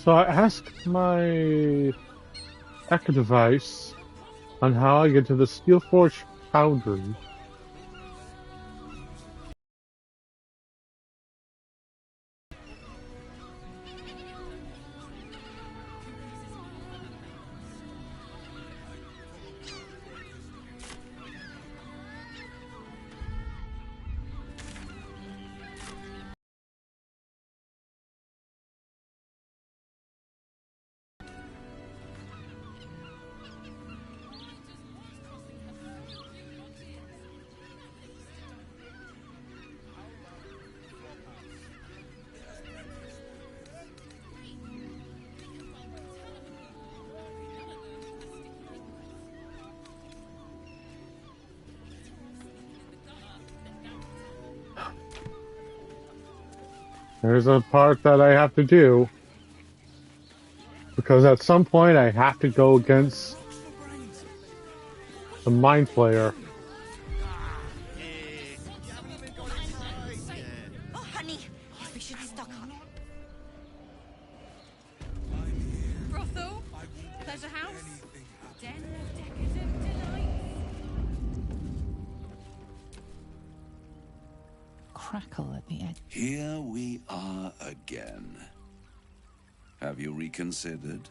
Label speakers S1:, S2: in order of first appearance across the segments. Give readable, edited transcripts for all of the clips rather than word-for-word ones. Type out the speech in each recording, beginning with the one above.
S1: So I asked my Echo device on how I get to the Steelforge Foundry. There's a part that I have to do, because at some point I have to go against the Mind Flayer.
S2: Oh, honey, we should stock up.
S3: Brothel, pleasure house, den of decadent delights.
S4: Crackle at the edge.
S5: Here we are again. Have you reconsidered?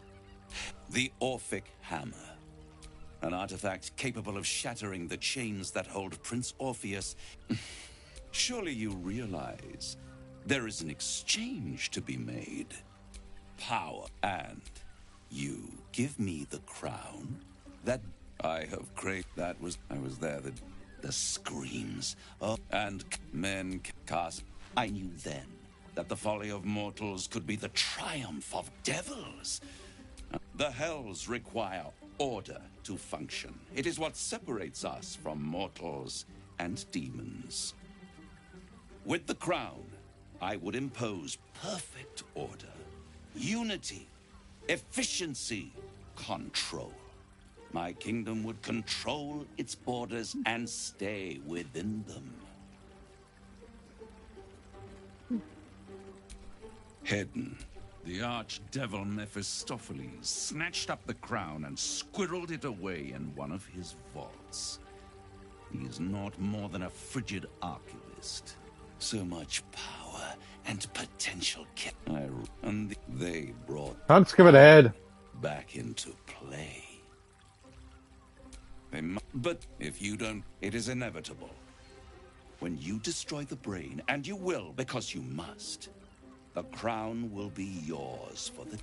S5: The Orphic Hammer. An artifact capable of shattering the chains that hold Prince Orpheus. Surely you realize there is an exchange to be made. Power. And you give me the crown that I have created. I was there. The screams of and men cast. I knew then that the folly of mortals could be the triumph of devils. The hells require order to function. It is what separates us from mortals and demons. With the crown, I would impose perfect order, unity, efficiency, control. My kingdom would control its borders and stay within them. Hidden, the archdevil Mephistopheles snatched up the crown and squirreled it away in one of his vaults. He is not more than a frigid archivist. So much power and potential and they brought
S1: Let's give it a head.
S5: back into play. But if you don't, it is inevitable. When you destroy the brain, and you will because you must, the crown will be yours for the...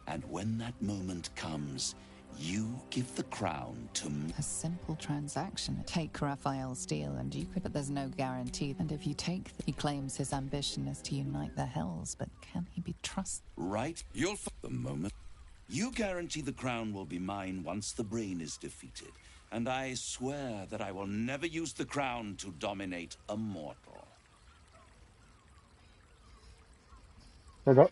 S5: And when that moment comes, you give the crown to me.
S4: A simple transaction. Take Raphael's steel and you could, but there's no guarantee. And if you take he claims his ambition is to unite the hells, but can he be trusted?
S5: Right? You'll... The moment... You guarantee the crown will be mine once the brain is defeated. And I swear that I will never use the crown to dominate a mortal.
S1: Hold up.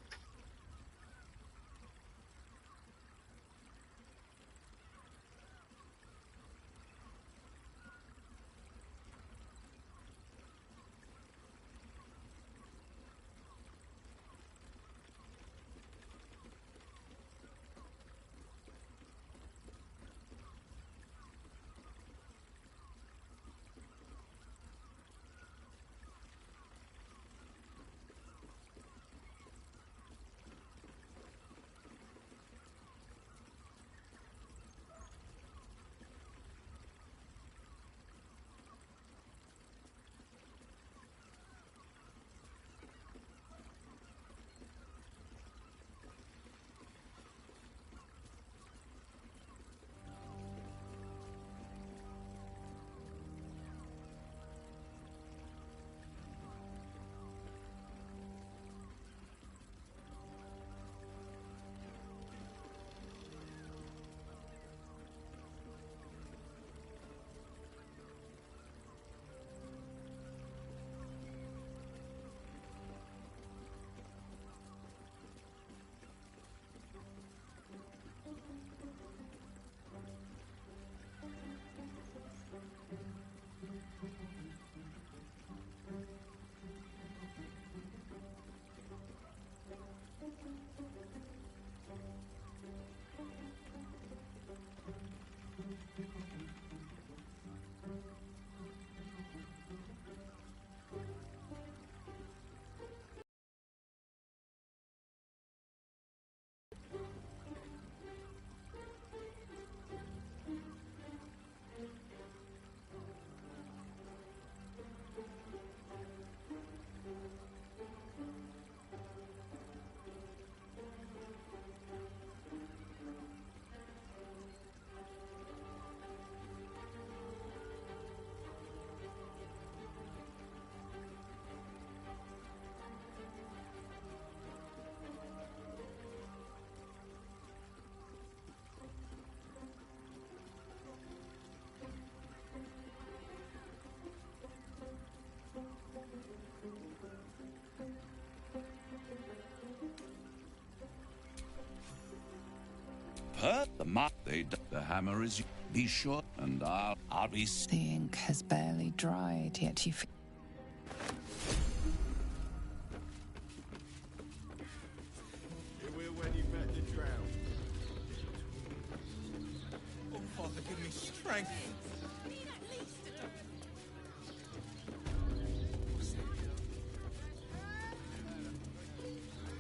S5: The hammer is. Be sure, and I'll be.
S4: The ink has barely dried, yet you feel.
S6: Here when you met the drown.
S7: Oh, Father, give me strength.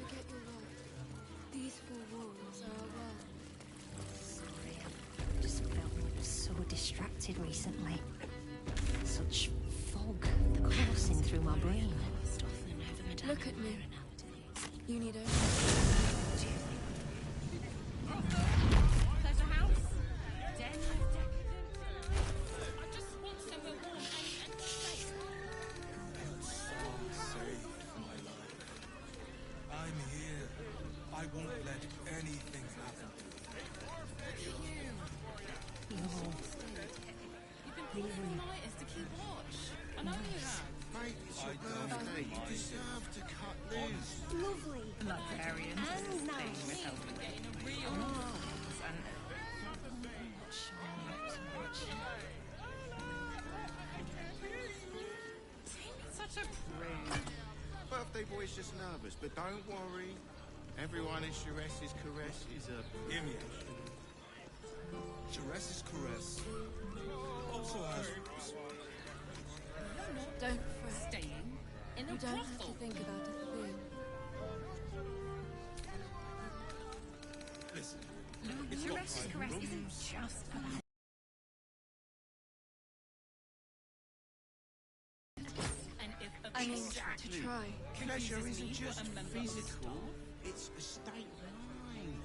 S8: Forget your life. These four walls are our world.
S2: Sorry, I've just felt so distracted recently. Such fog coursing through my brain.
S8: Look at me. You need a...
S3: Pleasure house. Den of decadent delight. I just want somewhere warm and safe.
S7: Saved my life. I'm here. I won't let anything happen to you.
S3: You've been pulling all-nighters to keep watch. I know you have.
S6: Mate, it's your birthday. You deserve to cut loose.
S2: Lovely.
S9: Librarians
S2: And nice.
S3: Getting a real such a prude.
S6: Birthday boy's just nervous, but don't worry. Everyone in Sharess's caress is a
S7: Hear me out. Jerez's caress also has.
S8: Don't fret.
S3: Staying in a
S8: You don't have to
S3: brothel.
S8: think about a thing.
S7: Listen,
S3: Your rescue caress isn't just about. And if a
S8: I mean,
S3: exactly.
S8: to try.
S6: pleasure
S3: Confuses
S6: isn't
S3: me
S6: just
S3: for a member of the
S6: physical,
S3: staff.
S6: it's a state of mind.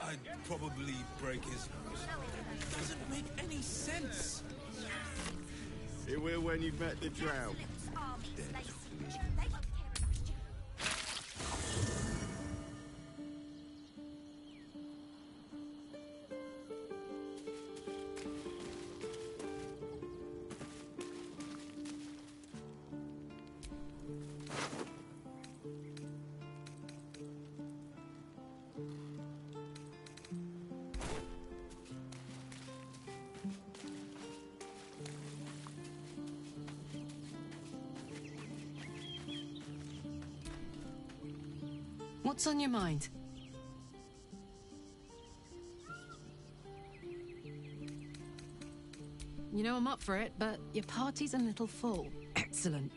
S7: I'd probably break his nose. It doesn't make any sense.
S6: Here we're when you met the drown.
S9: What's on your mind? You know I'm up for it, but your party's a little full. Excellent.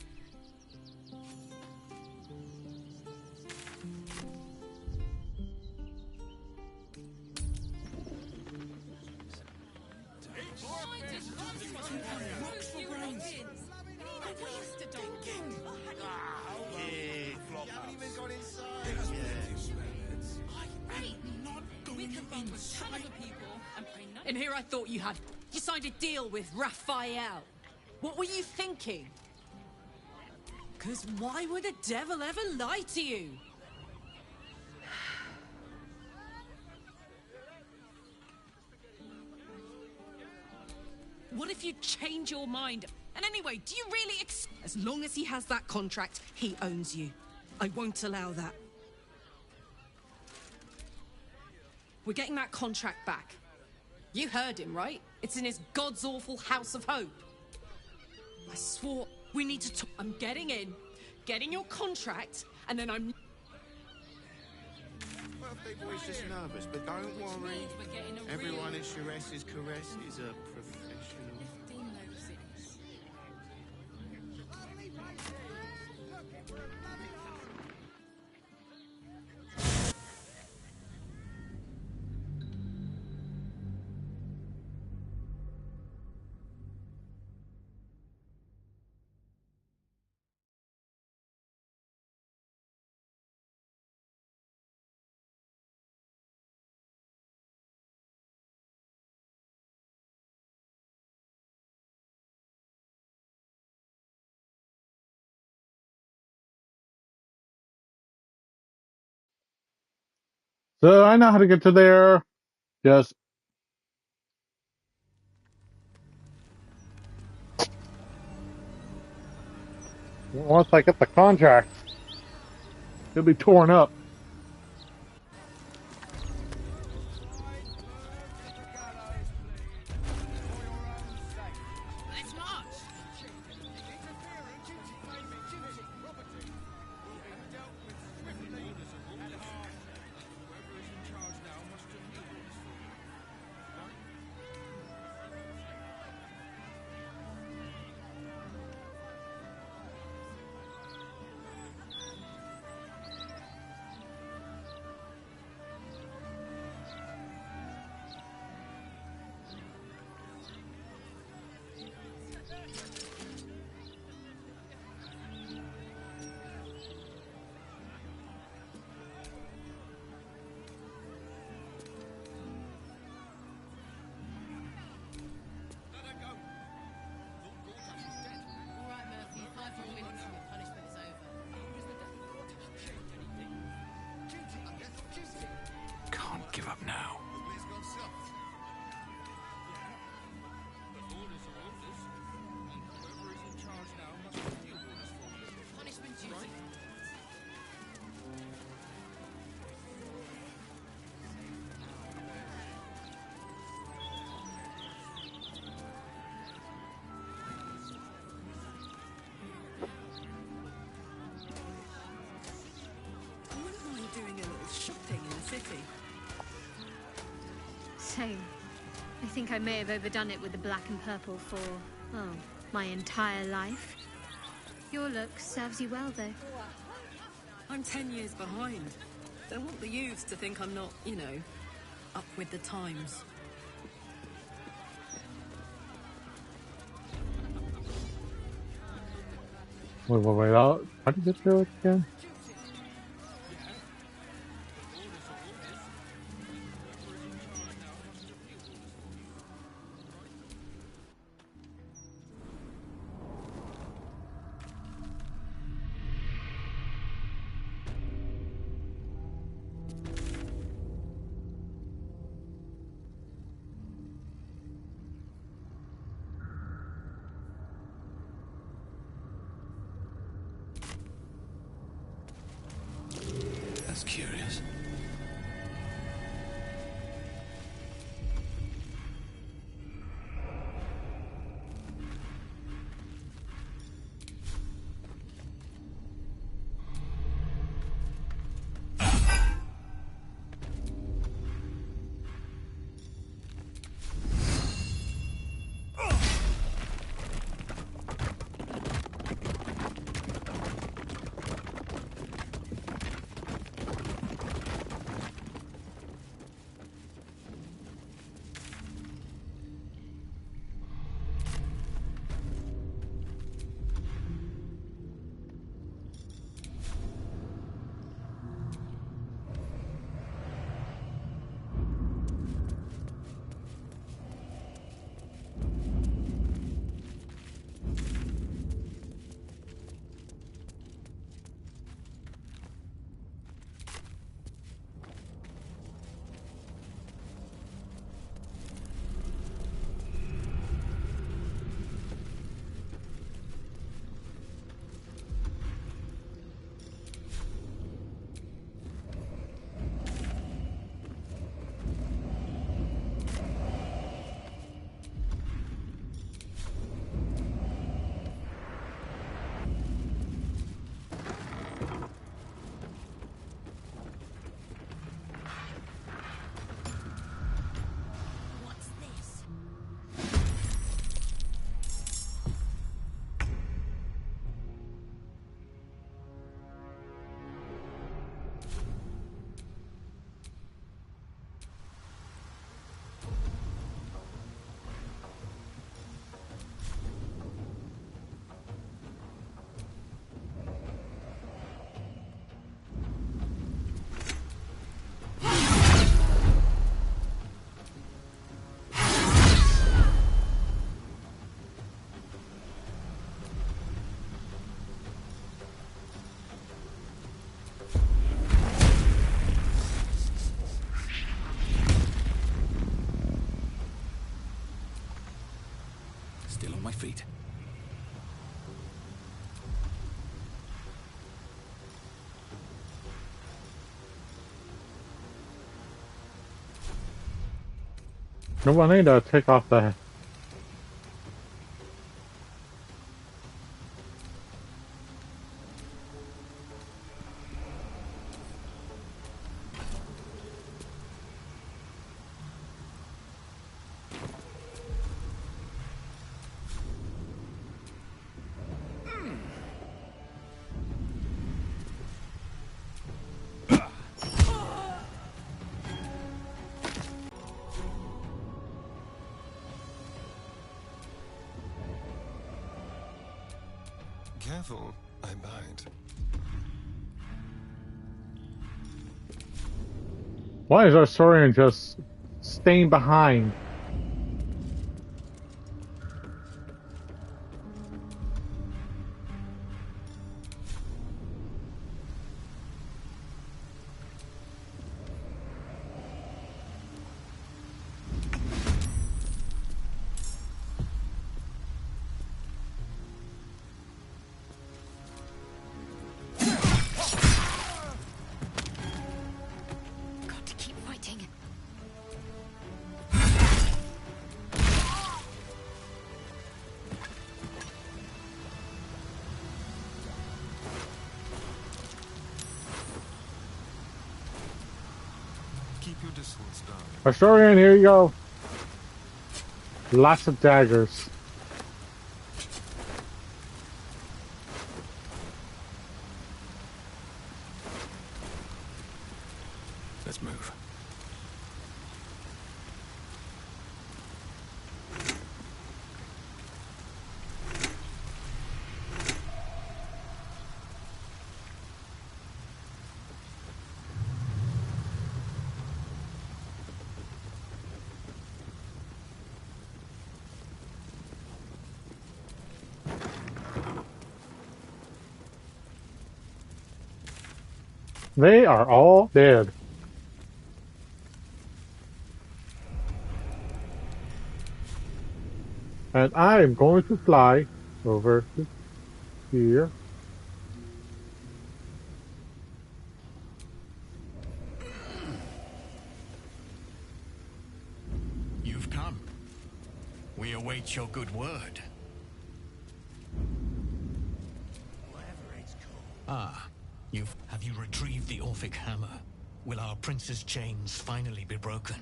S6: You haven't even got inside.
S9: In here I thought you had... You signed a deal with Raphael. What were you thinking? Because why would a devil ever lie to you? What if you change your mind? And anyway, do you really as long as he has that contract, he owns you. I won't allow that. We're getting that contract back. You heard him, right? It's in his God's awful house of hope. I swore we need to talk. I'm getting in, getting your contract, and then I'm...
S6: Birthday boy's just nervous, but don't worry. Everyone in Sharess's caress is a professional.
S1: So I know how to get to there. Just once I get the contract, it'll be torn up.
S9: city.
S8: Same. I think I may have overdone it with the black and purple for, oh, my entire life. Your look serves you well, though.
S9: I'm 10 years behind. Don't want the youths to think I'm not, you know, up with the times.
S1: Wait, how did you get through it again?
S5: That's curious.
S2: What's this?
S5: Still on my feet.
S1: No, I need to take off the.
S10: Careful, I bite.
S1: Why is our Saurian just staying behind?
S2: Got to keep fighting.
S10: distance down.
S1: Asturian, here you go. Lots of daggers.
S10: Let's move.
S1: They are all dead. And I am going to fly over to here.
S11: You've come. We await your good word. Whatever it's called. Have you retrieved the Orphic hammer? Will our prince's chains finally be broken?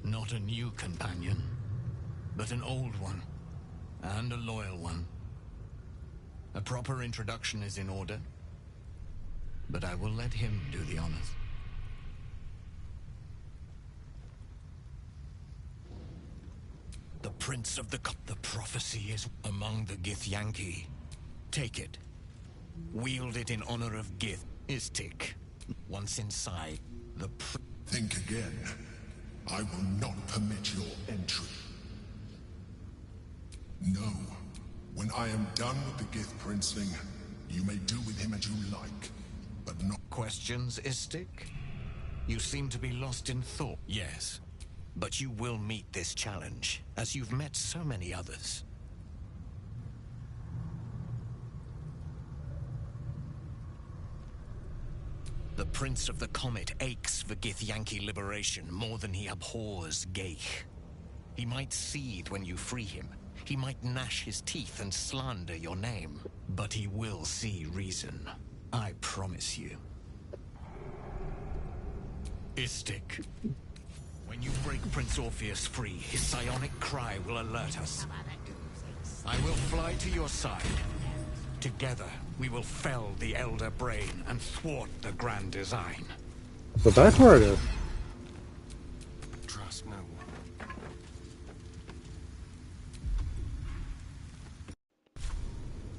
S11: Not a new companion, but an old one, and a loyal one. A proper introduction is in order, but I will let him do the honors. The Prince of the prophecy is among the Githyanki. Take it. Wield it in honor of Gith. Istik. Once inside,
S12: Think again. I will not permit your entry. No. When I am done with the Gith Princeling, you may do with him as you like, but not—
S11: Questions, Istik? You seem to be lost in thought. Yes. But you will meet this challenge, as you've met so many others. The Prince of the Comet aches for Githyanki liberation more than he abhors Geich. He might seethe when you free him. He might gnash his teeth and slander your name. But he will see reason. I promise you. Istik. When you break Prince Orpheus free, his psionic cry will alert us. I will fly to your side. Together, we will fell the Elder Brain and thwart the grand design.
S1: So that's where it is.
S10: Trust no one.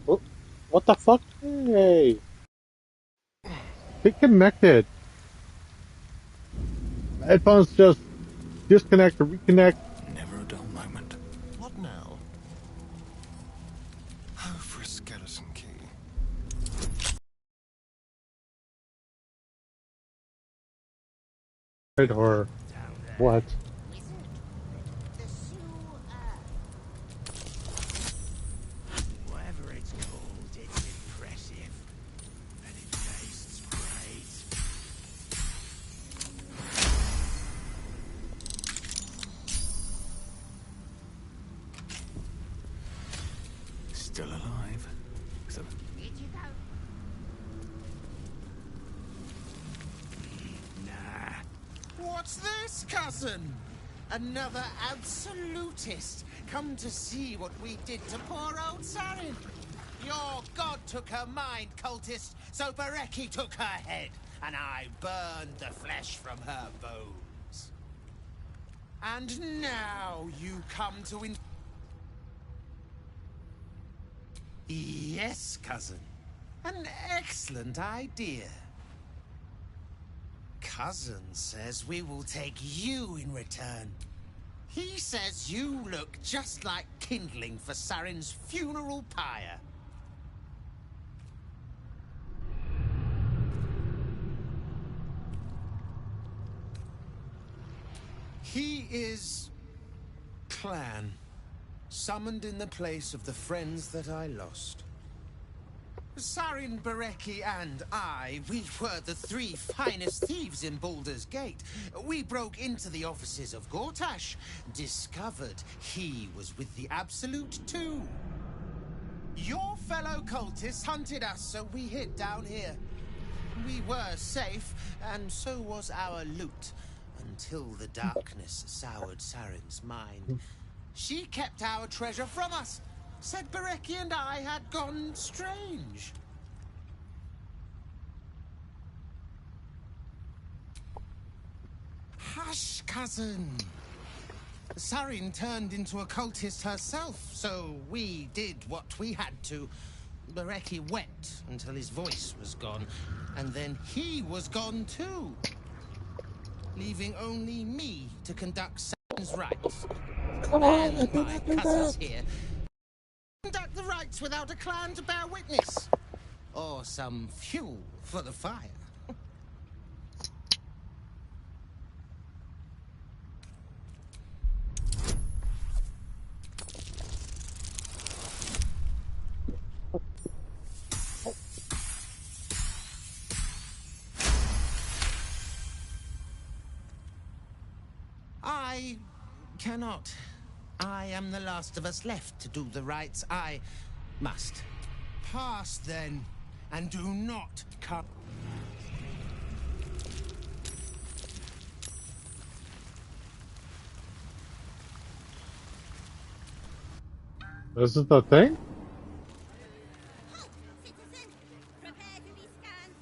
S1: Oh, what the fuck? Hey! Get connected. Headphones just disconnect or reconnect.
S10: Never a dull moment. What now? Oh, for a skeleton key.
S1: Or what?
S6: Whatever it's called, it's impressive. And it tastes great.
S10: Still alive. So
S6: Did you go? Nah. What's this, cousin? Another absolutist. Come to see what we did to poor old Sarin. Your god took her mind, cultist, so Bereki took her head, and I burned the flesh from her bones. And now you come to Yes, cousin. An excellent idea. Cousin says we will take you in return. He says you look just like kindling for Sarin's funeral pyre. He is Clan, summoned in the place of the friends that I lost. Sarin, Bereki, and I, we were the three finest thieves in Baldur's Gate. We broke into the offices of Gortash, discovered he was with the Absolute too. Your fellow cultists hunted us, so we hid down here. We were safe, and so was our loot, until the darkness soured Saren's mind. She kept our treasure from us, said Bereki and I had gone strange. Hush, cousin. Sarin turned into a cultist herself, so we did what we had to. Bereki wept until his voice was gone, and then he was gone too, leaving only me to conduct Sarin's rites. And my cousins here conduct the rites without a clan to bear witness, or some fuel for the fire. I cannot. I am the last of us left to do the rites. I must. Pass then, and do not come.
S1: This is the thing?
S13: Citizen, prepare to be scanned.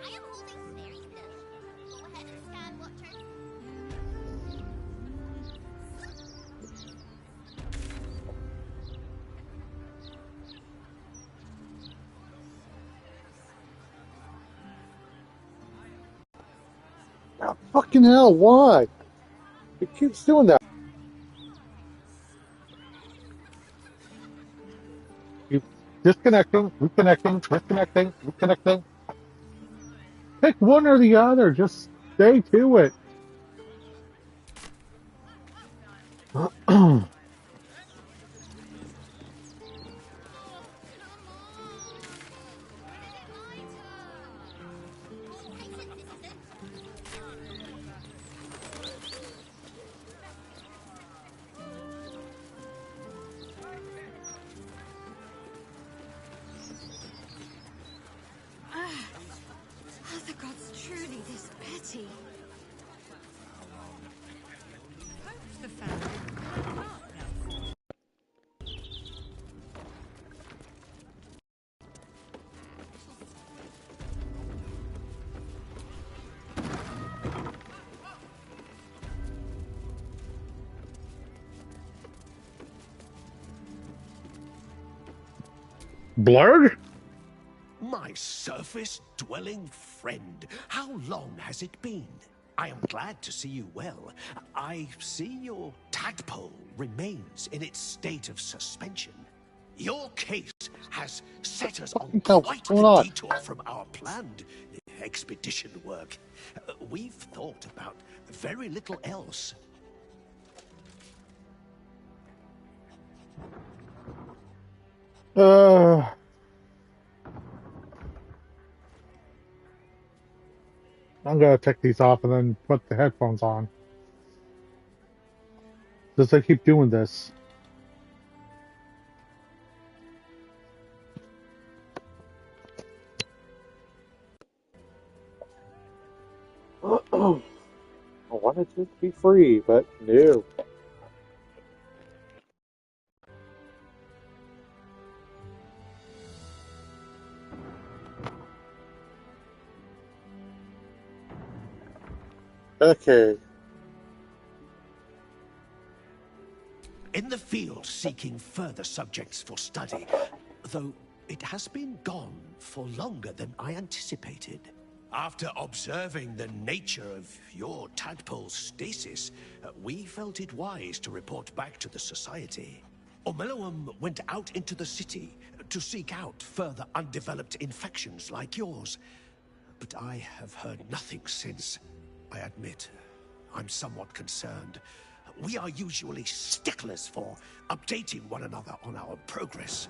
S13: I am holding very still. Go ahead and scan, Watcher.
S1: Oh, fucking hell, why? It keeps doing that. Keep disconnecting, reconnecting, disconnecting, reconnecting. Pick one or the other. Just stay to it.
S8: Are the gods truly this petty?
S2: The family.
S1: Blurred?
S14: My surface-dwelling friend, how long has it been? I am glad to see you well. I see your tadpole remains in its state of suspension. Your case has set us on quite the detour from our planned expedition work. We've thought about very little else.
S1: I'm gonna take these off and then put the headphones on. Just I keep doing this. I wanted it to be free, but no. Okay.
S14: In the field seeking further subjects for study, though it has been gone for longer than I anticipated. After observing the nature of your tadpole's stasis, we felt it wise to report back to the Society. Omeloum went out into the city to seek out further undeveloped infections like yours. But I have heard nothing since. I admit, I'm somewhat concerned. We are usually sticklers for updating one another on our progress.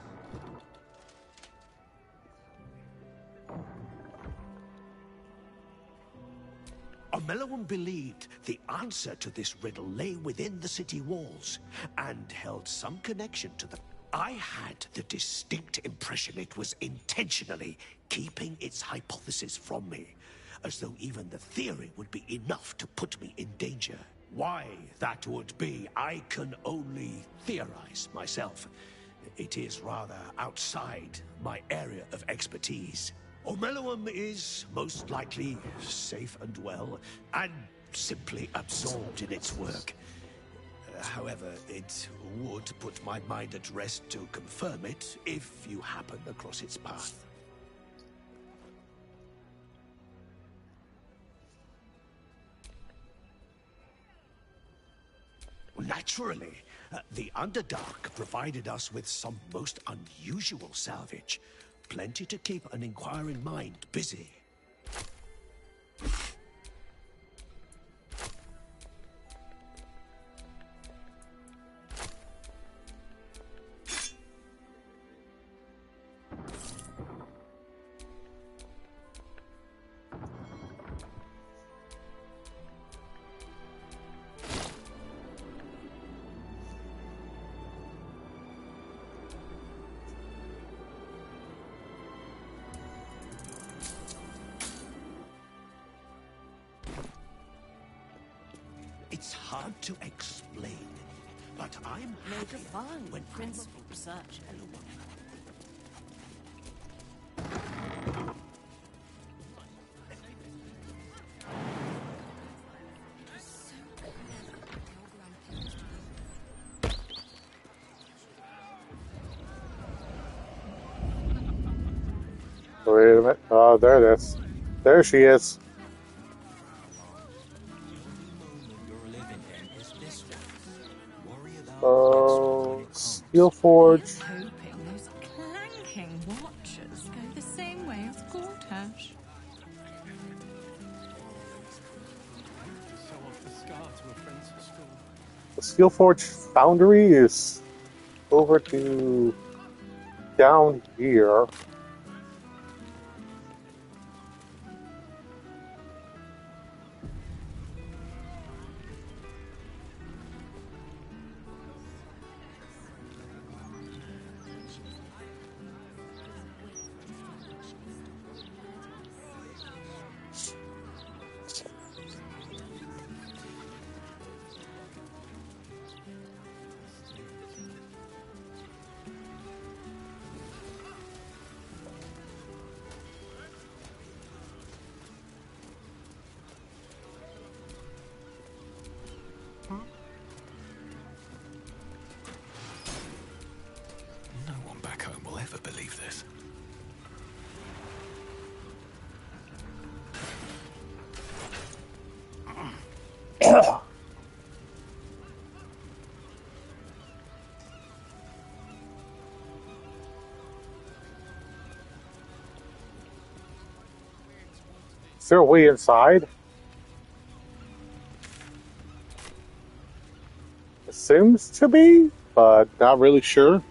S14: Omeloum believed the answer to this riddle lay within the city walls, and held some connection to the... I had the distinct impression it was intentionally keeping its hypothesis from me, as though even the theory would be enough to put me in danger. Why that would be, I can only theorize myself. It is rather outside my area of expertise. Ormeluum is most likely safe and well, and simply absorbed in its work. However, it would put my mind at rest to confirm it if you happen across its path. Naturally, the Underdark provided us with some most unusual salvage. Plenty to keep an inquiring mind busy. It's hard to explain, but I'm
S9: Major
S14: happy
S9: fun
S14: when
S9: principal research.
S1: Wait a minute. Oh, there it is. There she is. Oh, Steelforge.
S2: Here's hoping those clanking watchers go the same way as Gortash.
S10: Show off the scar to a friend's school.
S1: The Steelforge Foundry is over to down here.
S10: No one back home will ever believe this.
S1: Is there a way inside? It seems to be, but not really sure.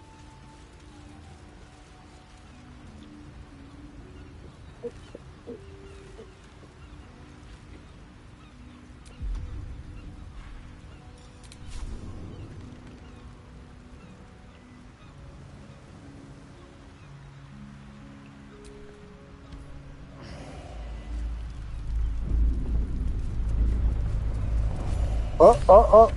S1: Oh.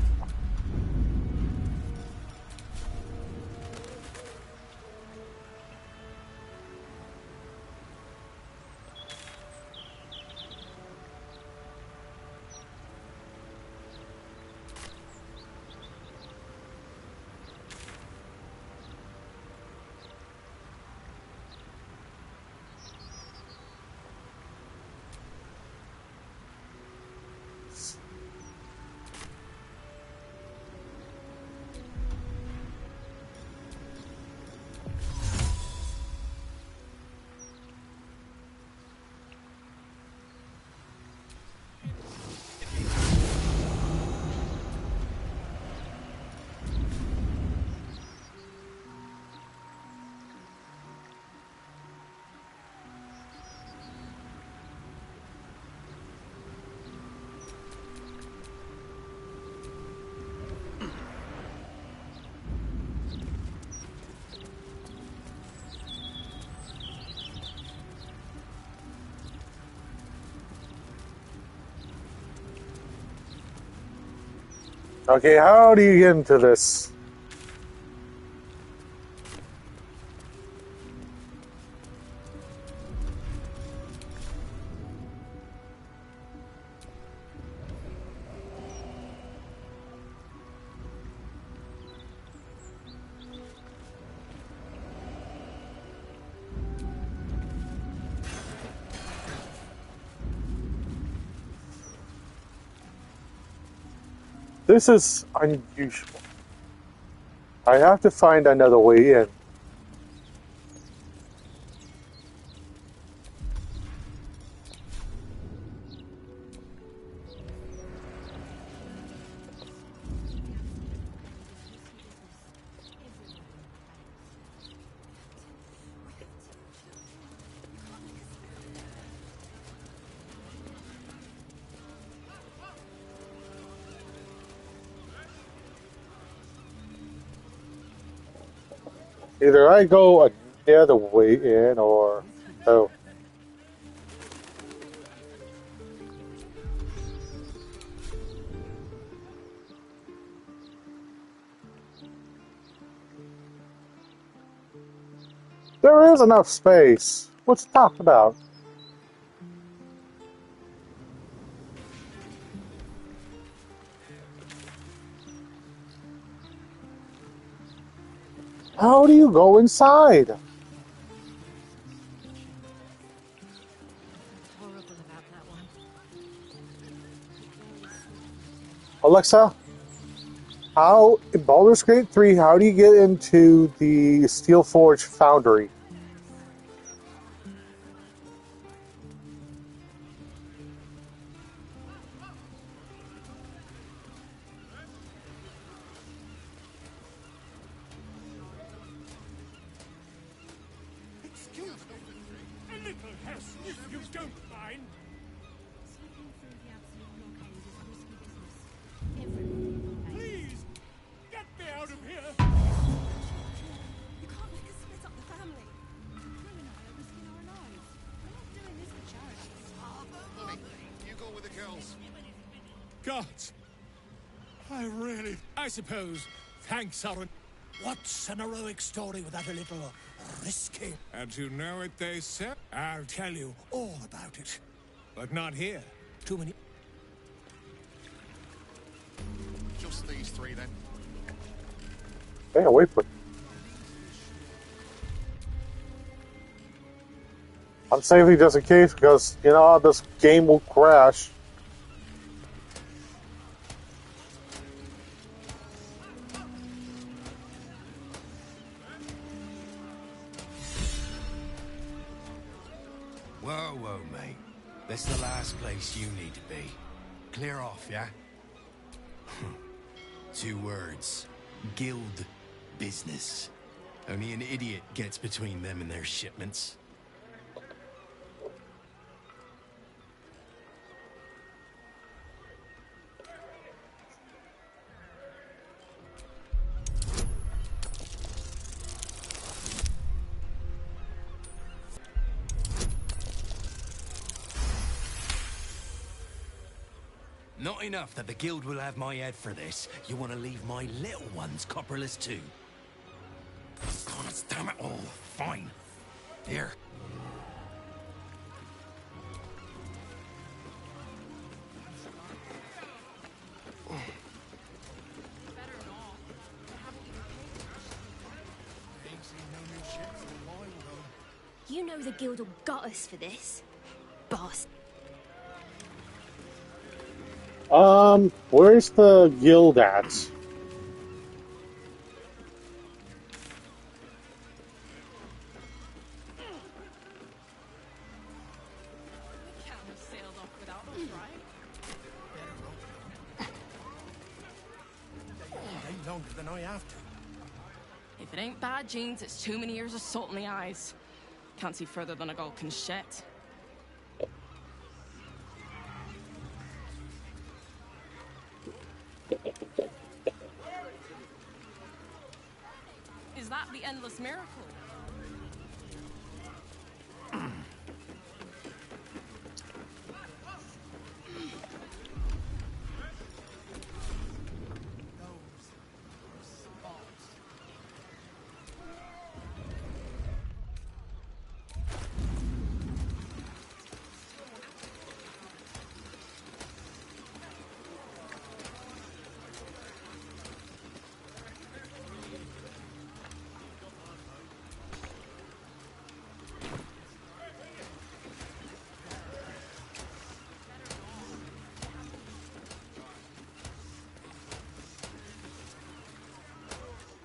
S1: Okay, how do you get into this? This is unusual. I have to find another way in. Either I go another way in or... Oh. There is enough space. What's talk about? How do you go inside? Alexa, how in Baldur's Gate 3, how do you get into the Steelforge Foundry?
S7: Excuse me. A little hassle, if you don't mind. Please, get me out of here.
S3: You can't make us split up the family. Prue and I are risking our lives. We're not doing this for charity.
S15: Mummy, you go with the girls.
S7: Gods. I suppose. Thanks, Orin.
S14: What's an heroic story without a little risking?
S7: And to know it, they said, I'll tell you all about it. But not here.
S14: Too many.
S15: Just these three, then.
S1: Hey, wait for it. I'm saving just in case because, you know, this game will crash.
S16: Whoa, whoa, mate. That's the last place you need to be. Clear off, yeah? 2 words. Guild business. Only an idiot gets between them and their shipments. Not enough that the guild will have my head for this. You want to leave my little ones copperless too? God damn it all. Fine. Here.
S13: You know the guild will gut us for this. Boss.
S1: Where's the guild at?
S14: Longer than I have to.
S9: If it ain't bad genes, it's too many years of salt in the eyes. Can't see further than a gold can shet. Is that the endless miracle?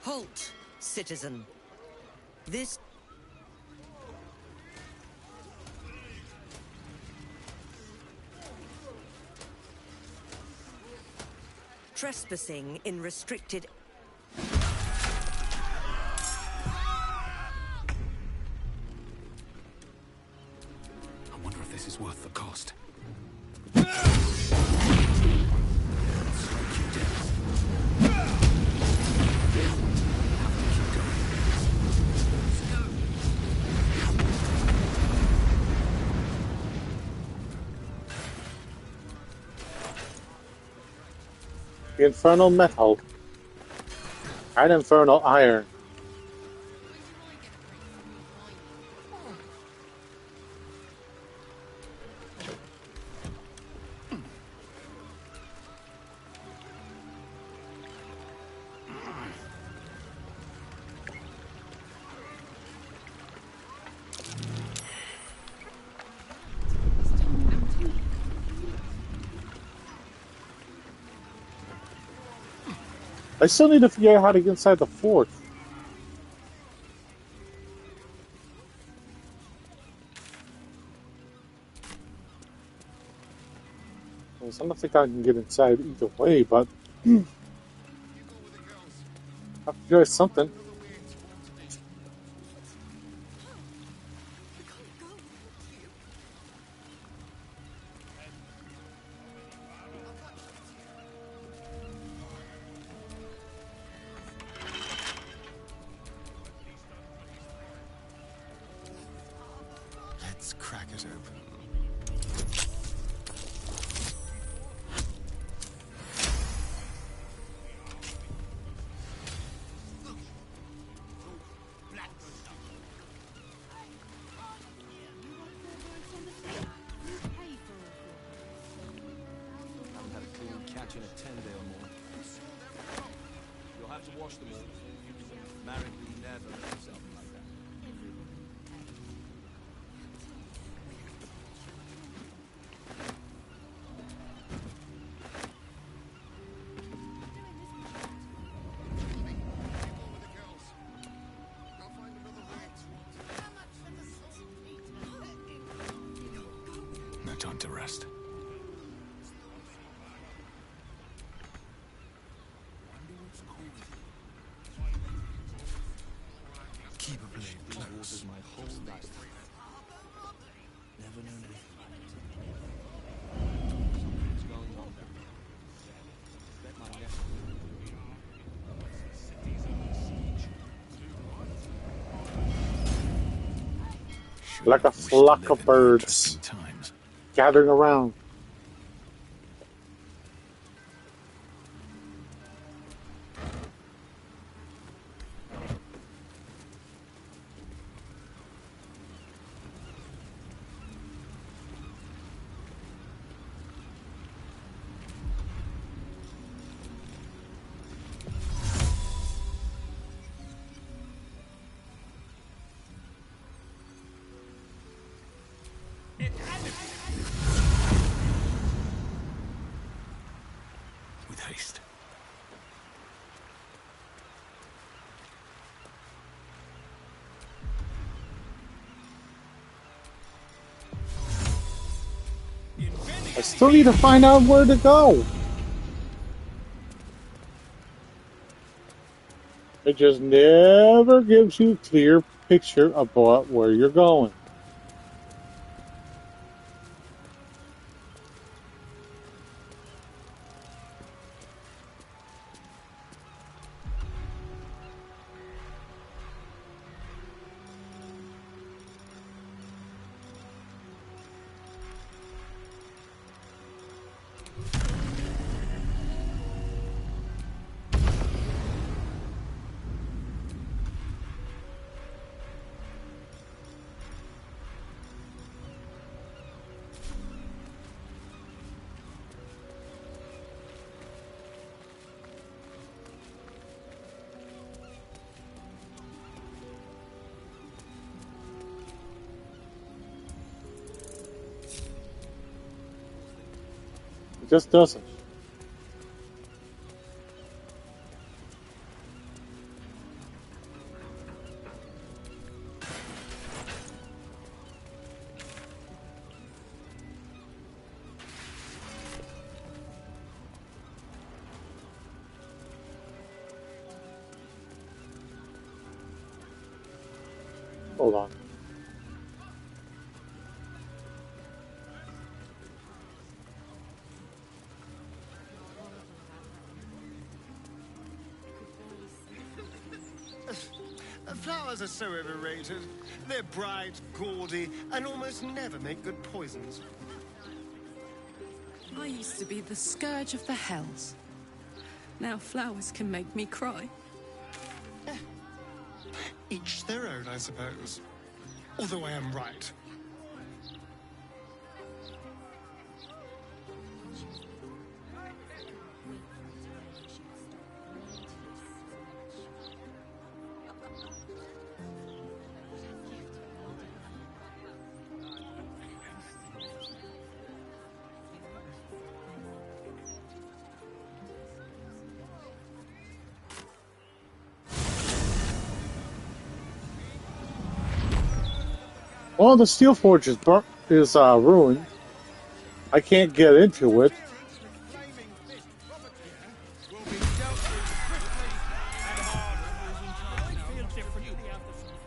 S17: Halt, citizen. This... Trespassing in restricted...
S16: I wonder if this is worth the cost.
S1: The infernal metal. And infernal iron. I still need to figure out how to get inside the fort. I don't think I can get inside either way, but I have to try something.
S16: Let's crack it open.
S10: Haven't had a clean catch in a 10-day or more. You'll have to wash them all. Married will never let himself like that.
S16: No time to rest. Keep a blade close.
S10: My whole life. Never known anything like it. Something's going on there. Bet my neck.
S1: Like a flock of birds gathering around.
S16: With haste.
S1: I still need to find out where to go. It just never gives you a clear picture about where you're going. It just doesn't. Hold on.
S6: Flowers are so overrated. They're bright, gaudy, and almost never make good poisons.
S9: I used to be the scourge of the hells. Now flowers can make me cry.
S6: Each their own, I suppose. Although I am right.
S1: Well, the Steel Forge is ruined. I can't get into it.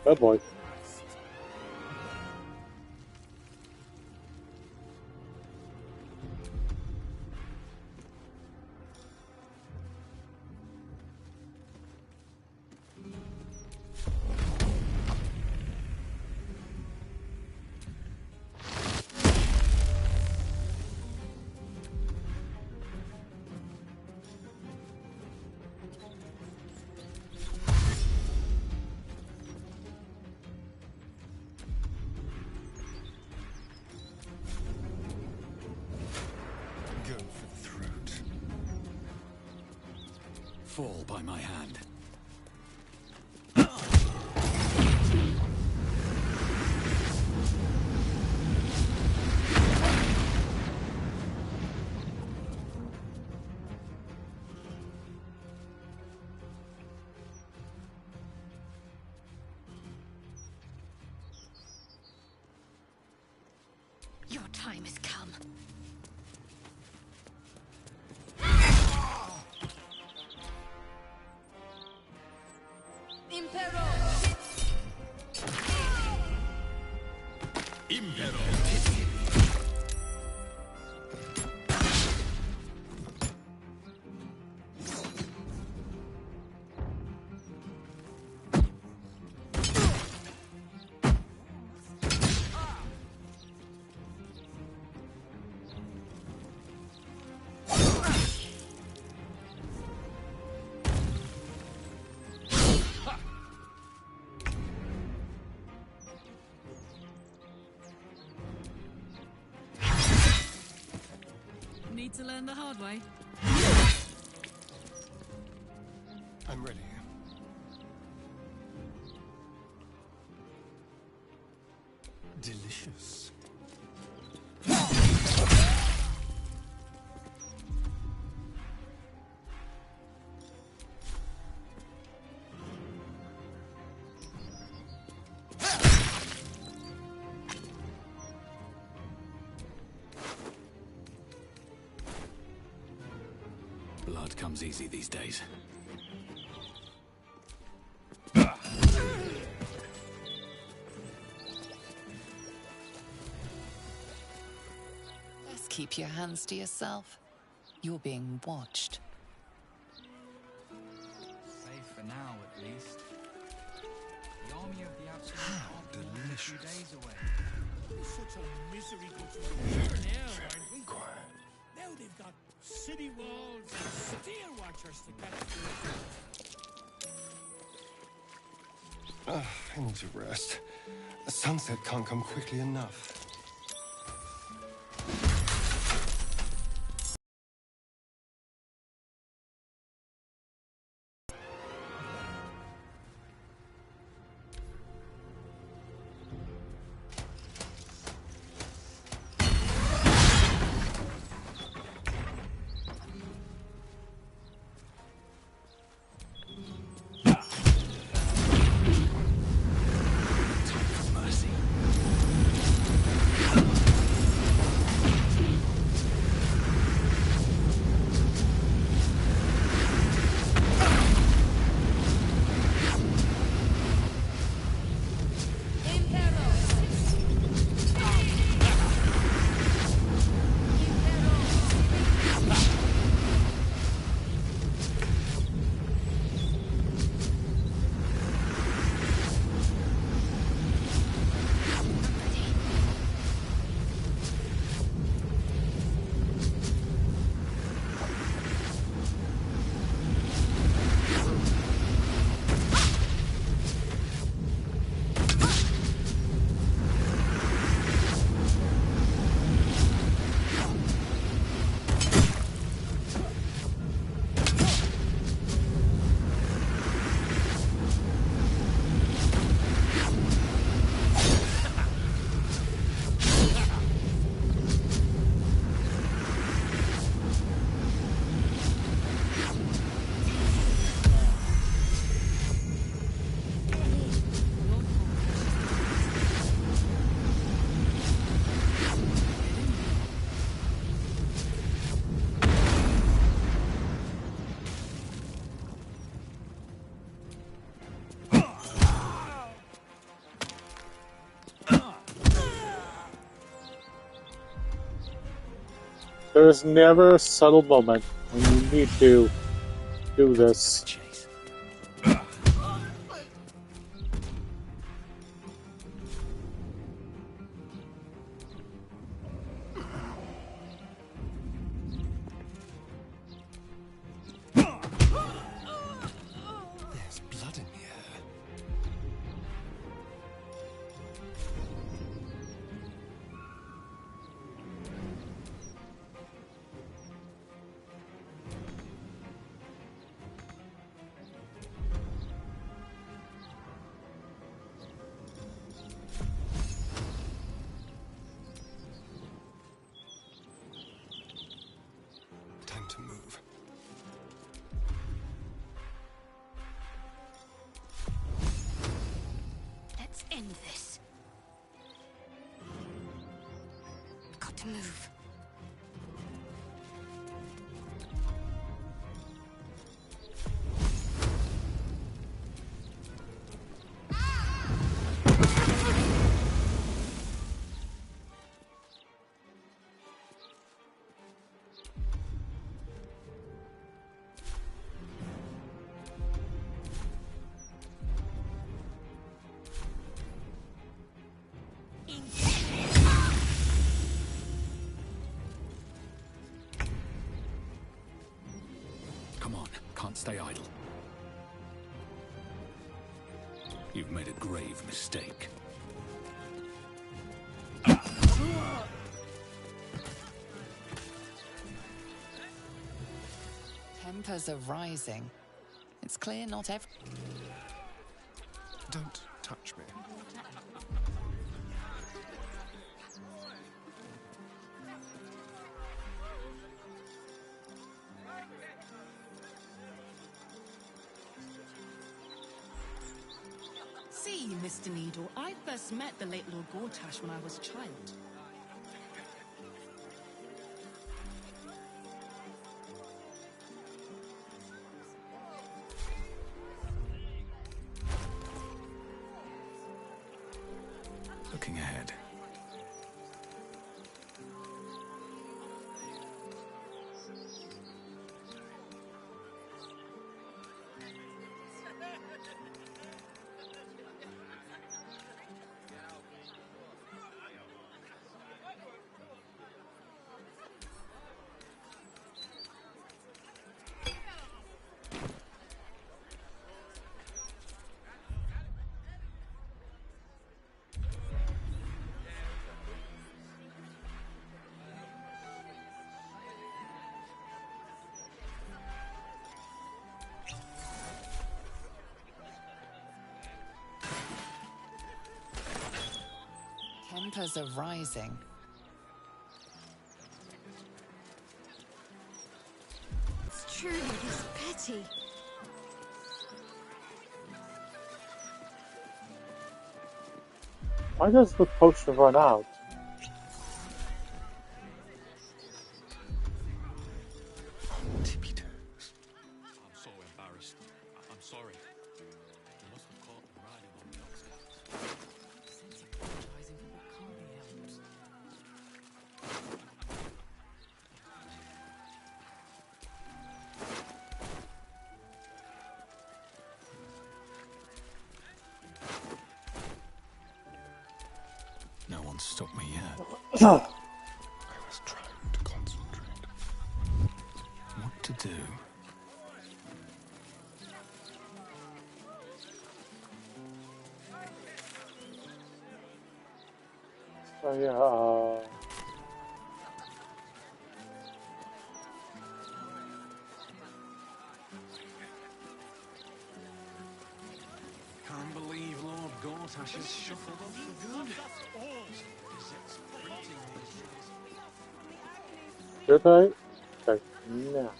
S1: Oh boy.
S6: Go for the throat.
S5: Fall by my hand.
S13: Your time has come. Impero!
S5: Impero!
S9: Need to learn the hard way.
S6: I'm ready. Delicious.
S5: Blood comes easy these days.
S4: Just keep your hands to yourself. You're being watched.
S18: Safe for now, at least. The army of the outside can't be a few days away.
S19: Such a misery goes now, aren't we? Now they've got city walls and steel watchers to catch
S6: I need to rest. The sunset can't come quickly enough.
S5: Mercy.
S1: There's never a subtle moment when you need to do this.
S11: There's blood in the air. Time to move.
S3: Let's end this. Got to move.
S16: Come on, can't stay idle. You've made a grave mistake.
S4: Tempers are rising. It's clear not every...
S12: Don't touch me.
S9: See, Mr. Needle, I first met the late Lord Gortash when I was a child.
S16: Looking ahead.
S4: Tempers are rising.
S8: It's truly this petty.
S1: Why does the potion run out?
S16: Tippy toes. I'm so embarrassed. I'm sorry. You must have caught them riding on the outskirts.
S9: Since apologizing for what can't be helped.
S16: No one's stopped me yet.
S12: I was trying to concentrate.
S16: What to do?
S1: So yeah,
S10: Can't believe Lord Gortash has shuffled up for good.
S1: should I? Check now.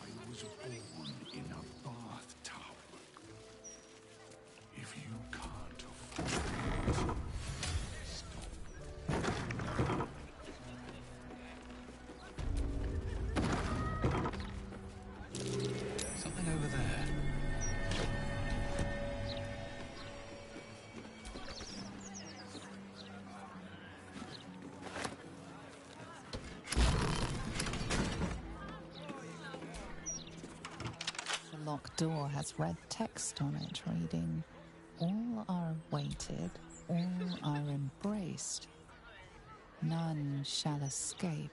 S12: I was born in a bath towel. If you can't afford it,
S16: Something over there.
S4: locked door has red text on it reading, "All are awaited, all are embraced. None shall escape."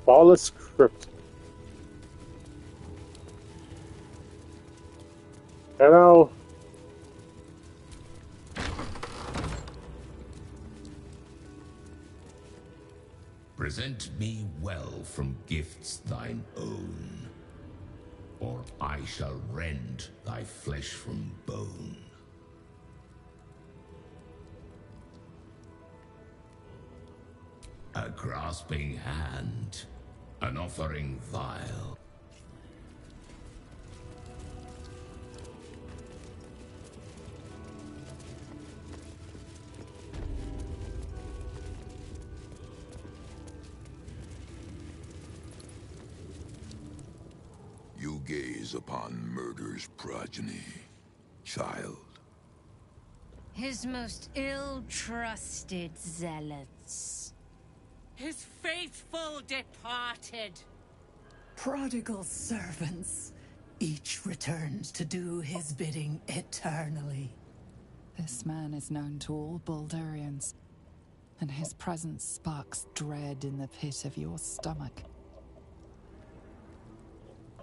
S1: Flawless crypt. Hello.
S20: Present me well from gifts thine own, or I shall rend thy flesh from bone. A grasping hand, an offering vile.
S12: You gaze upon murder's progeny, child.
S21: His most ill-trusted zealots.
S22: His faithful departed.
S23: Prodigal servants, each returns to do his bidding eternally.
S4: This man is known to all Baldurians, and his presence sparks dread in the pit of your stomach.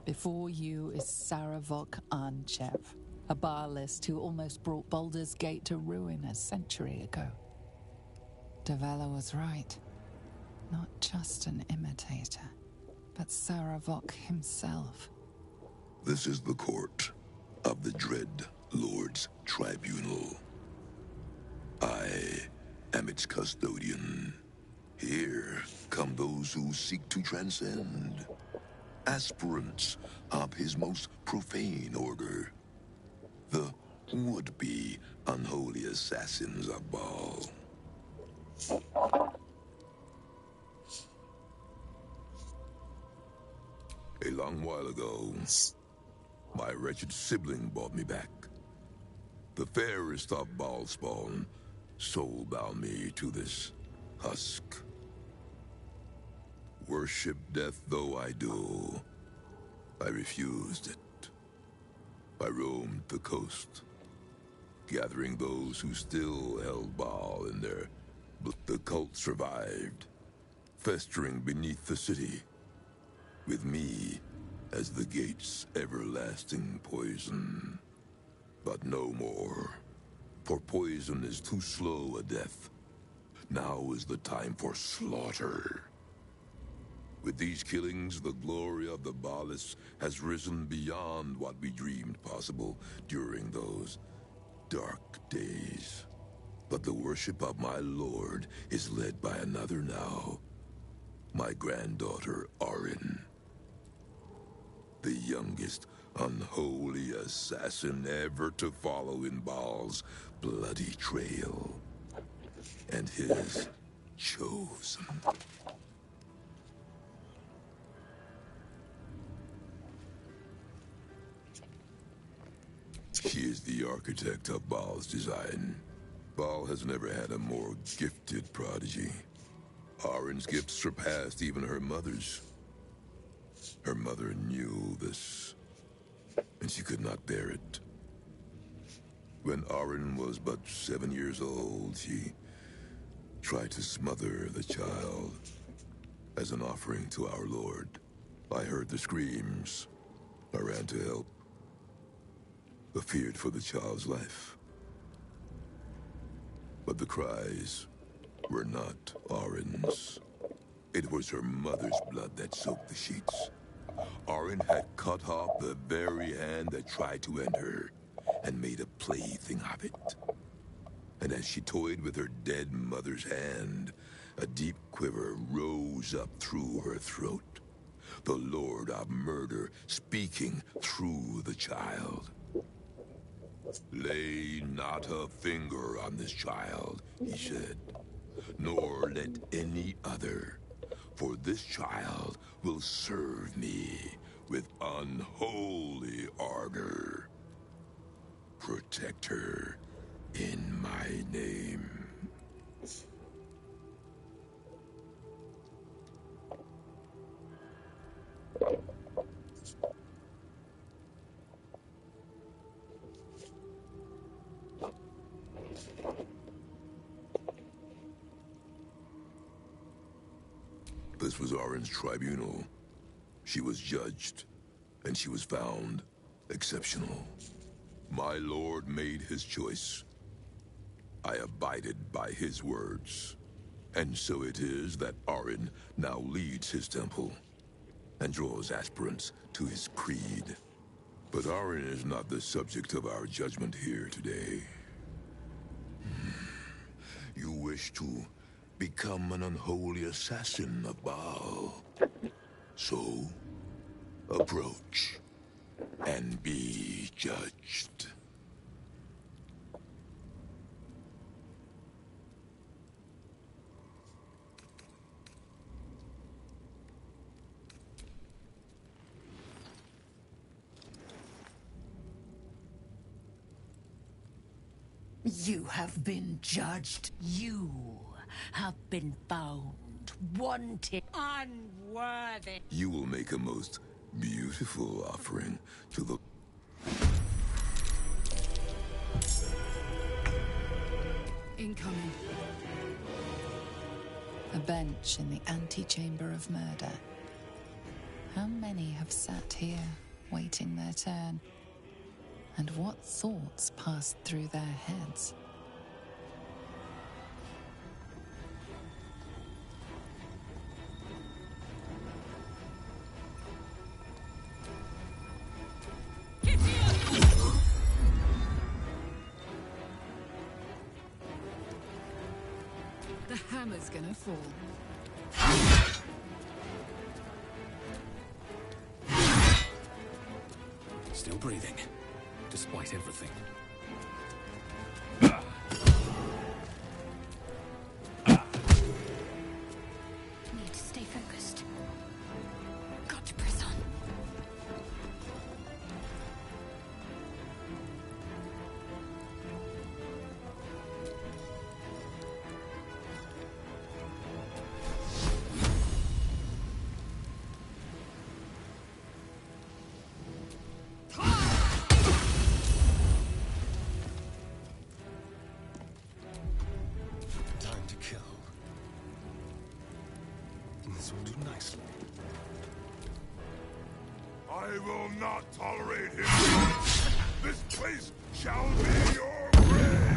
S4: Before you is Saravok Arnchev, a Baalist who almost brought Baldur's Gate to ruin a century ago. Davella was right. Not just an imitator, but Saravok himself.
S12: This is the court of the Dread Lord's Tribunal. I am its custodian. Here come those who seek to transcend. Aspirants of his most profane order. The would-be unholy assassins of Baal. A long while ago, my wretched sibling brought me back. The fairest of Baal spawn soul-bound me to this husk. Worship death though I do, I refused it. I roamed the coast, gathering those who still held Baal in their... The cult survived, festering beneath the city, with me as the gate's everlasting poison. But no more, for poison is too slow a death. Now is the time for slaughter. With these killings, the glory of the Baalists has risen beyond what we dreamed possible during those dark days. But the worship of my lord is led by another now. My granddaughter, Orin. The youngest unholy assassin ever to follow in Baal's bloody trail. And his chosen. She is the architect of Baal's design. Baal has never had a more gifted prodigy. Orin's gifts surpassed even her mother's. Her mother knew this, and she could not bear it. When Orin was but 7 years old, she tried to smother the child as an offering to our Lord. I heard the screams. I ran to help, but feared for the child's life. But the cries were not Orin's. It was her mother's blood that soaked the sheets. Orin had cut off the very hand that tried to end her, and made a plaything of it. And as she toyed with her dead mother's hand, a deep quiver rose up through her throat. The Lord of Murder speaking through the child. Lay not a finger on this child, he said, nor let any other, for this child will serve me with unholy ardor. Protect her in my name. This was Orin's tribunal. She was judged, and she was found exceptional. My lord made his choice. I abided by his words. And so it is that Orin now leads his temple and draws aspirants to his creed. But Orin is not the subject of our judgment here today. You wish to become an unholy assassin of Baal. So, approach and be judged.
S23: You have been judged.
S21: You have been found wanted.
S22: Unworthy.
S12: You will make a most beautiful offering to the...
S4: Incoming. A bench in the antechamber of murder. How many have sat here, waiting their turn? And what thoughts passed through their heads? The hammer's gonna fall.
S16: Still breathing, despite everything.
S21: Need to stay focused. Got to press on.
S16: Time to kill. This will do nicely.
S12: I will not tolerate him. This place shall be your grave.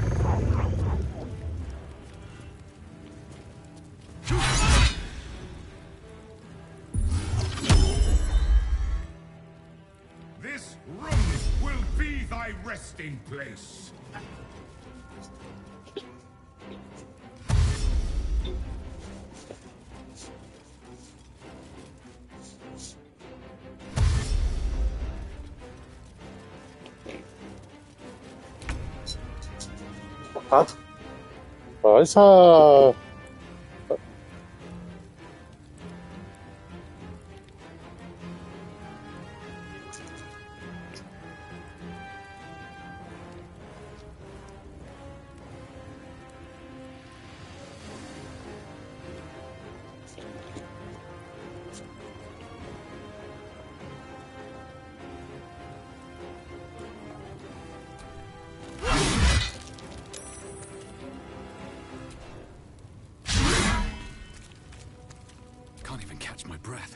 S2: This room will be thy resting place.
S1: 나이스.
S16: Can't even catch my breath.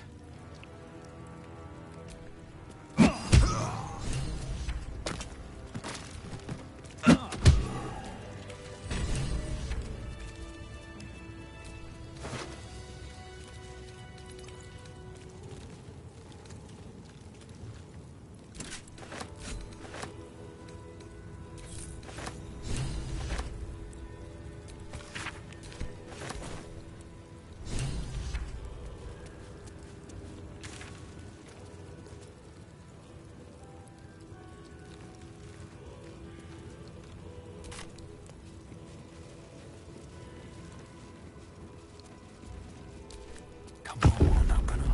S16: Come on, open up.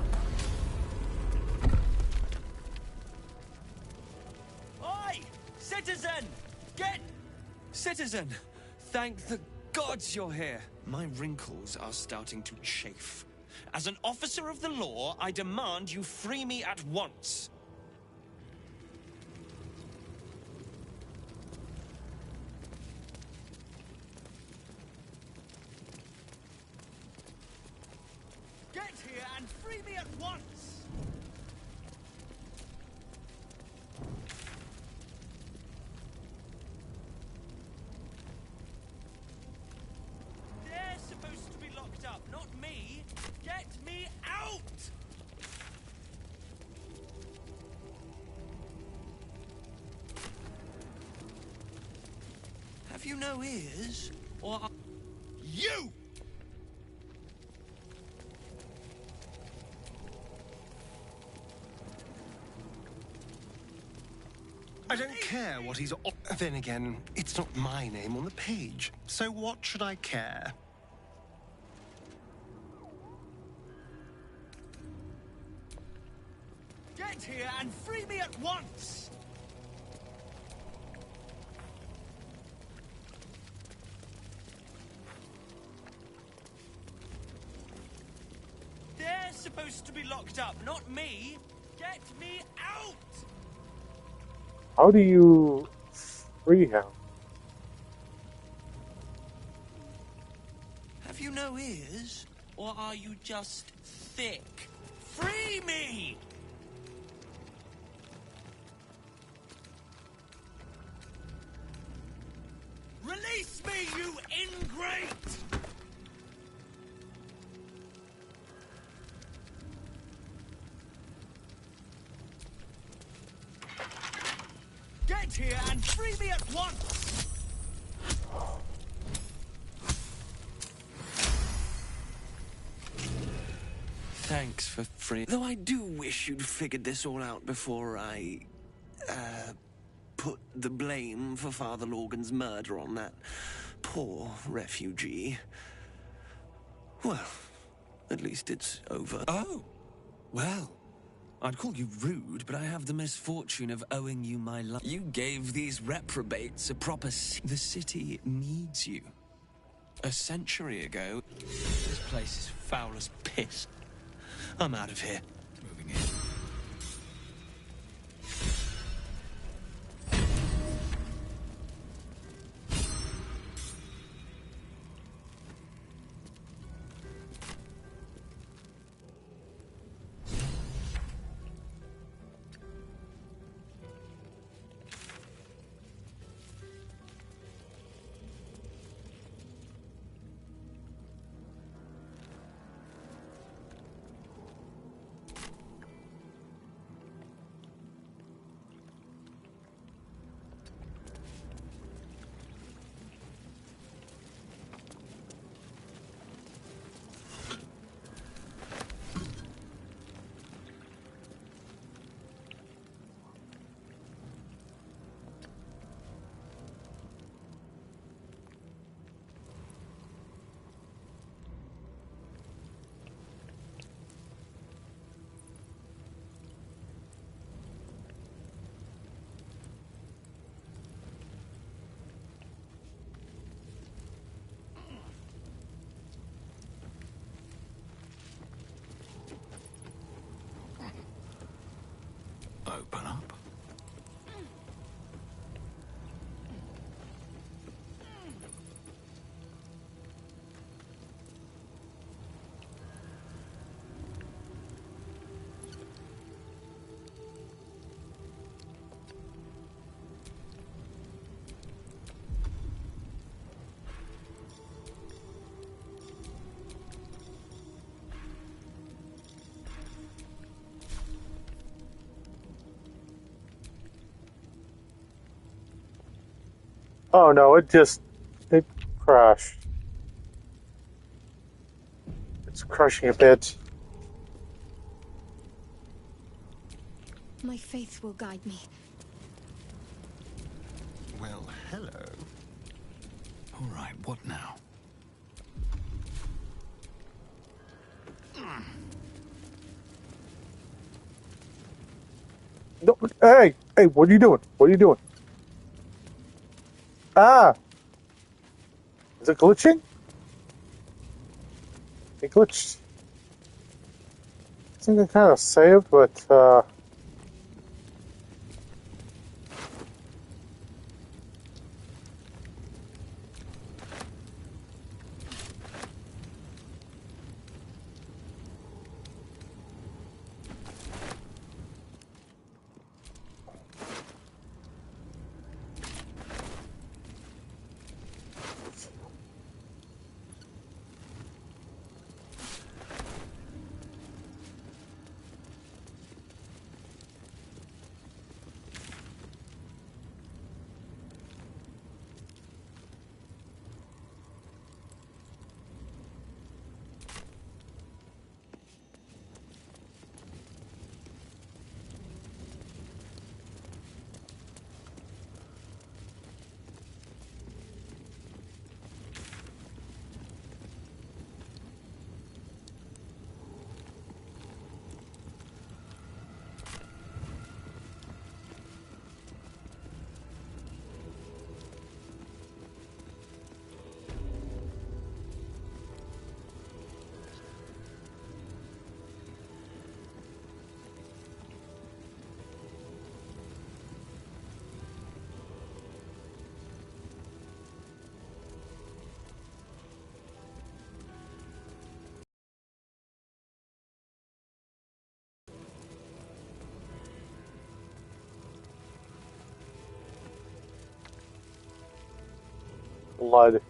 S7: Citizen! Thank the gods you're here. My wrinkles are starting to chafe. As an officer of the law, I demand you free me at once. Get here and free me at once! They're supposed to be locked up, not me. Get me out! Have you no ears? Or are... You!
S14: I don't care what he's... Then again, it's not my name on the page. So what should I care?
S7: Get here and free me at once! They're supposed to be locked up, not me. Get me out!
S1: How do you free him?
S7: Have you no ears? Or are you just thick? Free me! Release me, you ingrate! Get here and free me at once! Thanks for free. Though I do wish you'd figured this all out before I, put the blame for Father Lorgan's murder on that poor refugee. Well, at least it's over. Oh, well. I'd call you rude, but I have the misfortune of owing you my life. You gave these reprobates a proper the city needs you. A century ago, this place is foul as piss. I'm out of here. Moving in. Open up.
S1: Oh no, it crashed. It's crushing a bit.
S21: My faith will guide me.
S14: Well, hello.
S16: All right, what now?
S1: No, hey, what are you doing? What are you doing? Ah, Is it glitching? It glitched. I think I kind of saved, but blood.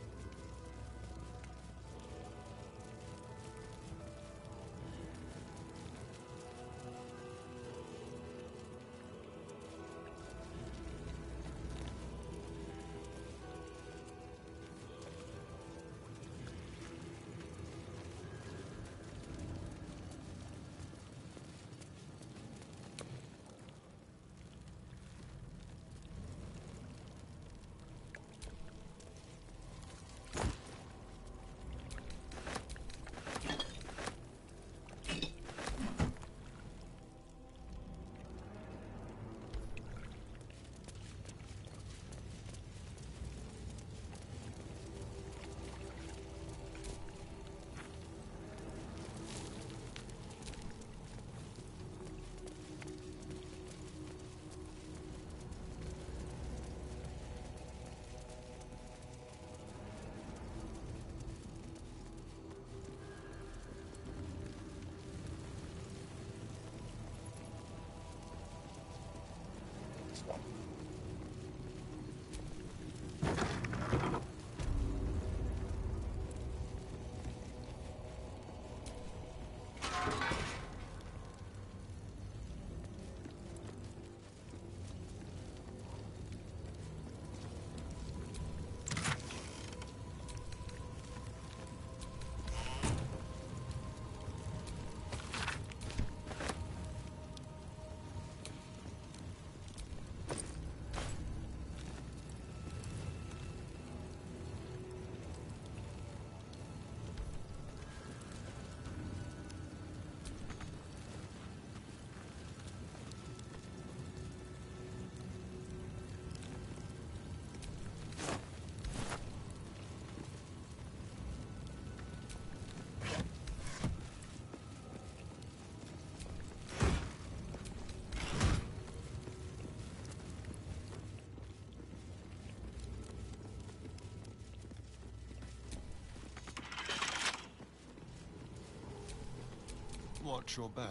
S14: Watch your back.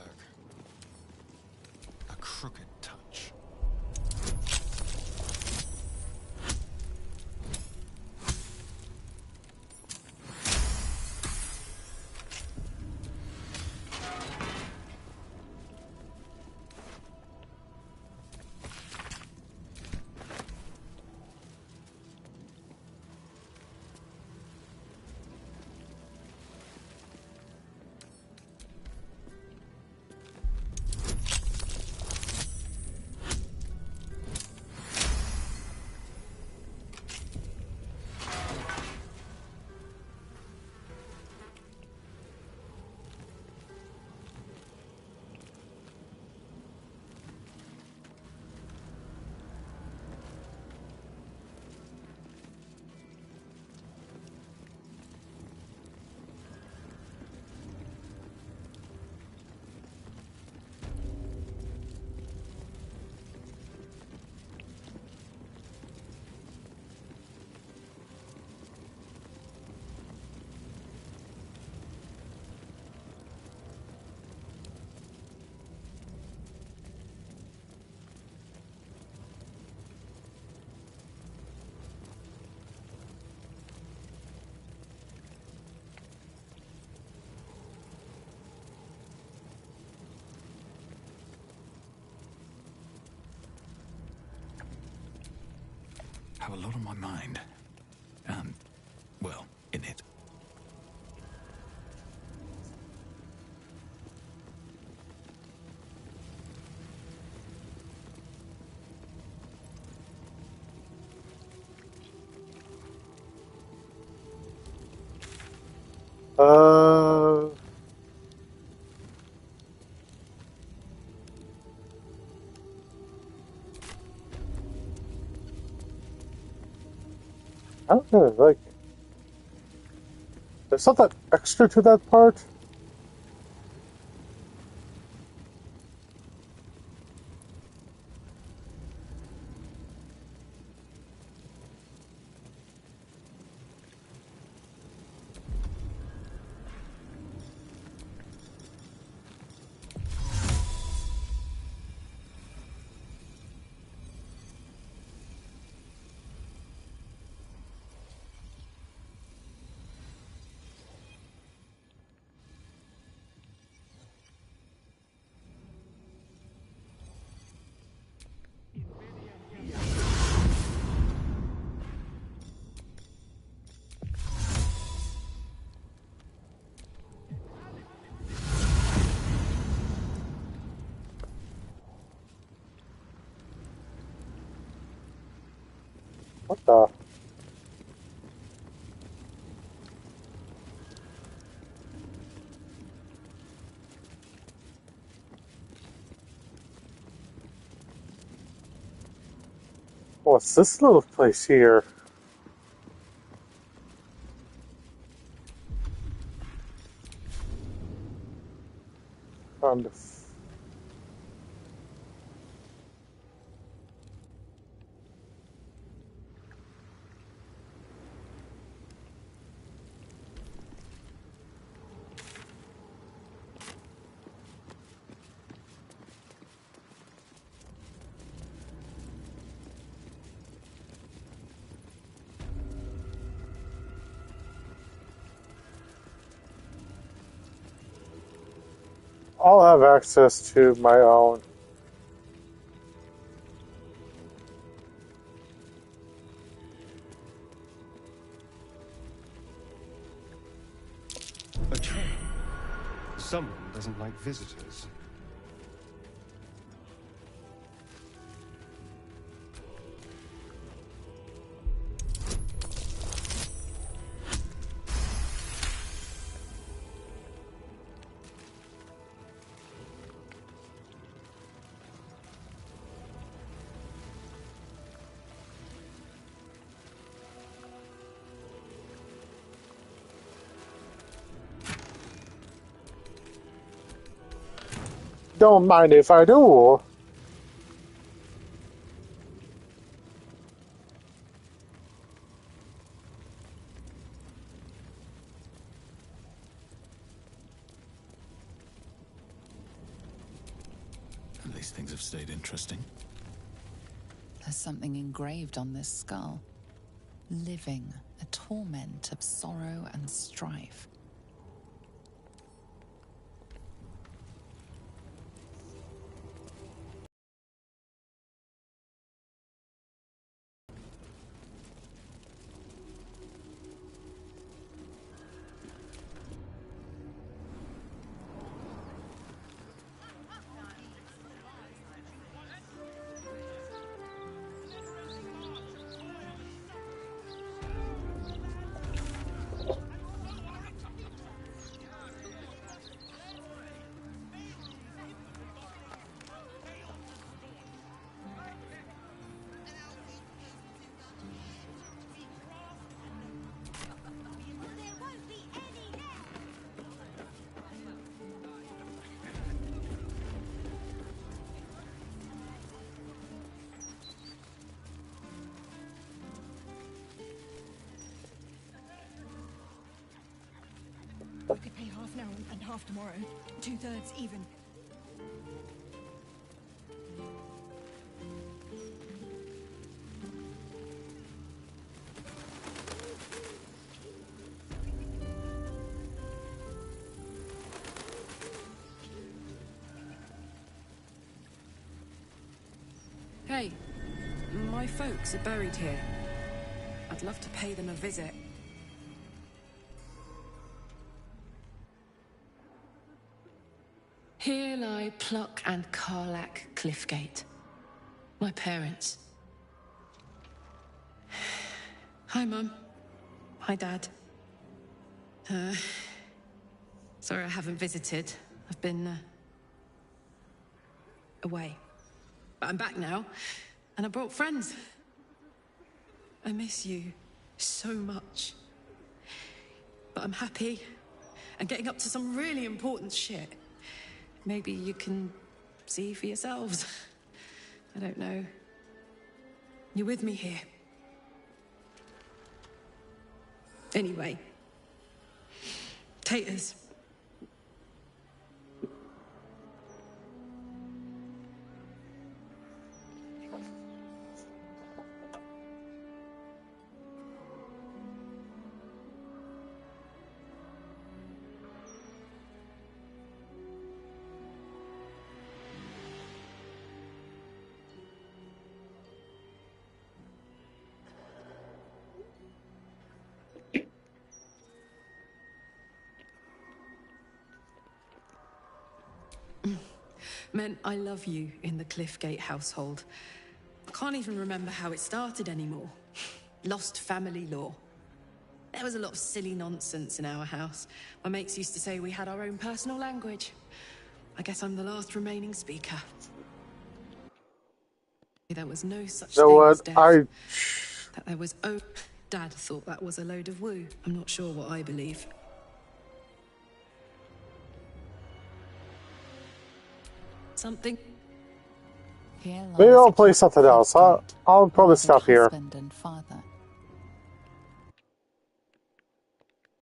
S14: A crooked touch.
S16: have a lot on my mind. And, well, in it.
S1: I don't know, like, there's something extra to that part. What the? What's this little place here? And I'll have access to my own.
S14: A chain. Someone doesn't like visitors.
S1: Don't mind if I do.
S16: At least things have stayed interesting.
S4: There's something engraved on this skull. Living, a torment of sorrow and strife.
S3: I could pay half now and half tomorrow. 2/3 even.
S9: Hey, my folks are buried here. I'd love to pay them a visit. Here lie Pluck and Karlach Cliffgate. My parents. Hi, Mum. Hi, Dad. Sorry I haven't visited. I've been, away. But I'm back now, and I brought friends. I miss you so much. But I'm happy and getting up to some really important shit. Maybe you can see for yourselves. I don't know. You're with me here. Anyway. Taters. Meant I love you in the Cliffgate household. I can't even remember how it started anymore. Lost family law. There was a lot of silly nonsense in our house. My mates used to say we had our own personal language. I guess I'm the last remaining speaker. There was no such thing as death. That there was Dad thought that was a load of woo. I'm not sure what I believe. Something.
S1: Maybe I'll play something else. I'll probably stop here.
S4: Husband and father,